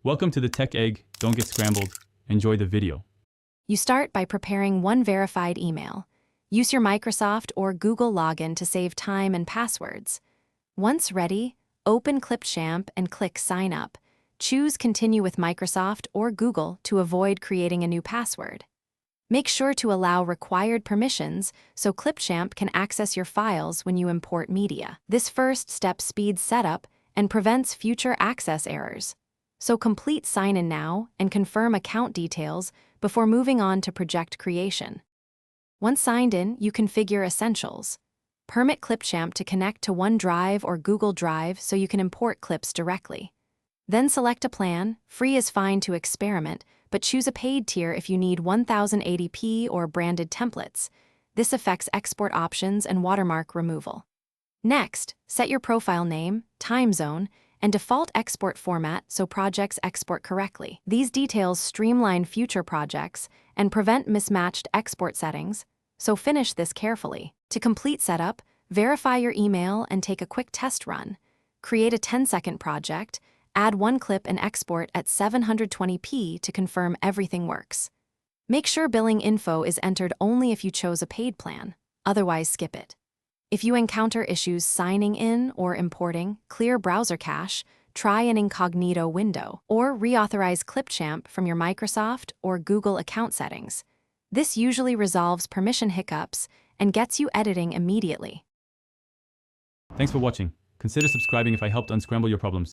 Welcome to the Tech Egg. Don't get scrambled. Enjoy the video. You start by preparing one verified email. Use your Microsoft or Google login to save time and passwords. Once ready, open Clipchamp and click Sign Up. Choose Continue with Microsoft or Google to avoid creating a new password. Make sure to allow required permissions so Clipchamp can access your files when you import media. This first step speeds setup and prevents future access errors. So complete Sign In now and confirm account details before moving on to project creation. Once signed in, you configure essentials. Permit Clipchamp to connect to OneDrive or Google Drive so you can import clips directly. Then select a plan. Free is fine to experiment, but choose a paid tier if you need 1080p or branded templates. This affects export options and watermark removal. Next, set your profile name, time zone, and default export format so projects export correctly. These details streamline future projects and prevent mismatched export settings, so finish this carefully. To complete setup, verify your email and take a quick test run. Create a 10-second project, add one clip and export at 720p to confirm everything works. Make sure billing info is entered only if you chose a paid plan, otherwise skip it. If you encounter issues signing in or importing, clear browser cache, try an incognito window, or reauthorize Clipchamp from your Microsoft or Google account settings. This usually resolves permission hiccups and gets you editing immediately. Thanks for watching. Consider subscribing if I helped unscramble your problems.